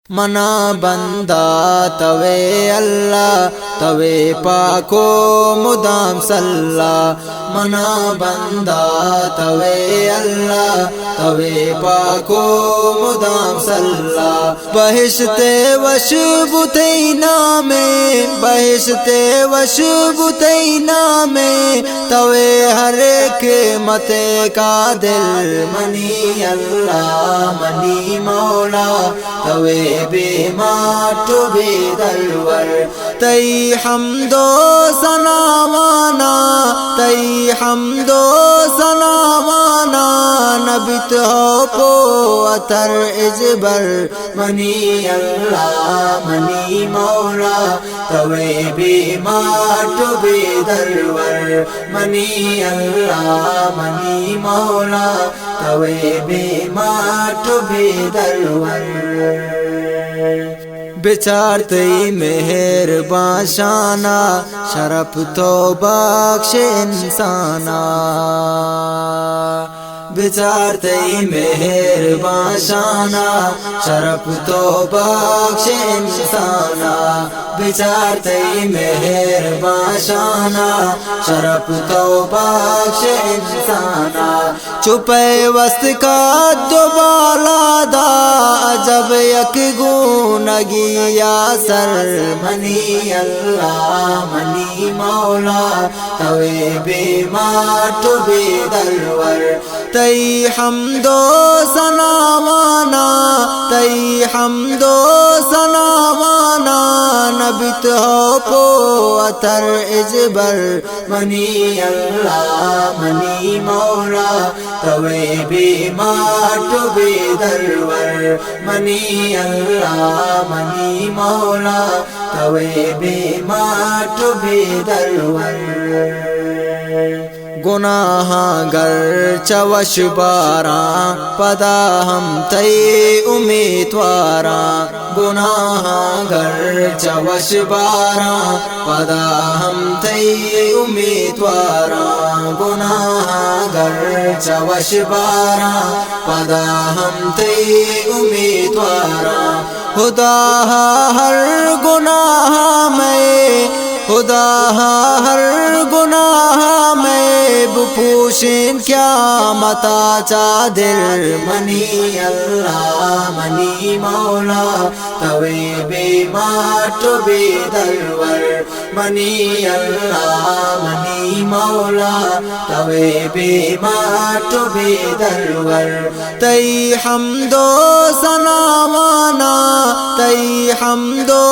منا بندہ توے اللہ توے پاکو مدام صلی منا بندہ توے اللہ توے پاکو مدام صلی بہشت وشب تینا میں بہشت وشب تینا میں توے ہر ایک متے کا دل منی اللہ منی مولا توے بے مات بے دلور تئی حمد و ثنا مانا تئی حمد و ثنا مانا نبت ہو کو اتر اجبر منی اللہ منی مولا توے بے مات بے دلور منی اللہ منی مولا توے بے مات بے دلور بچارتی مہربان شانہ شرف تو بخش انسانہ بچارتی مہربان شانہ شرف تو بخش انسانہ بچارتی مہربان شانہ شرف تو بخش انسانہ چھپے وسط کا دوبالا دا عجب یک گونگی یا سر منی اللہ منی مولا توے بے مات بے دلور تئی حمد و ثنا مانا تئی حمد و ثنا مانا نبت ہو کو اتر اجبر منی اللہ منی مولا توے بے مات بے دلور منی اللہ منی مولا توے بے مات بے دلور گناہ گر چوش باراں پدا ہم تی امیدواراں گناہ گر چوش باراں پدا ہم تی امیدواراں گناہ گر چوش باراں پدا ہم تی امیدواراں خدا ہر گناہ میں خدا ہر گناہ میں بپوشین کیا متا چادر منی اللہ منی مولا توے بے مات بے دلور منی اللہ منی مولا توے بے مات بے دلور تئی حمد و ثنا مانا تئی حمد و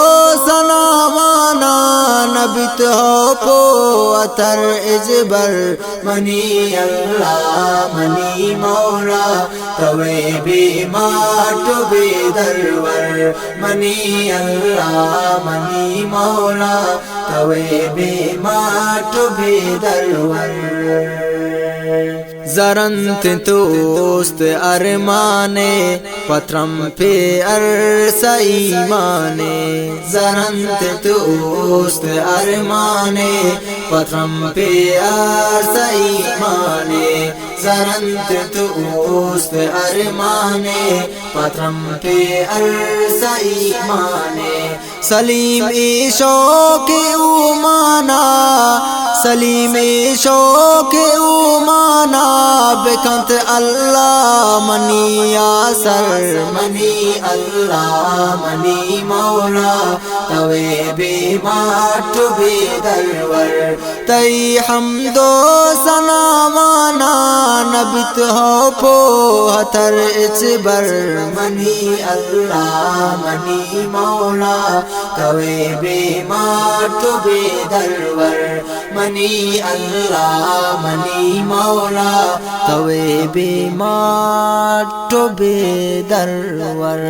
ثنا مانا نبت ہو کو اتر اجبر منی اللہ منی مولا توے بے مات بے دلور منی اللہ منی مولا توے بے مات بے دلور زرنت توست ارمانے پترم پہ عرص ایمانے زرنت توست ارمانے پترم پہ عرص ایمانے زرنت توست ارمانے پترم پہ عرص ایمانے سلیم شوق اومانا سلیم شوق اومانا بکنت اللہ منی آسر منی اللہ منی مولا توے بے مات بے دلور تئی حمد و ثنا مانا نبت ہو پو ہتر اچبر منی اللہ منی مولا توے بے مات بے دلور منی اللہ منی مولا توے بے مات بے دلور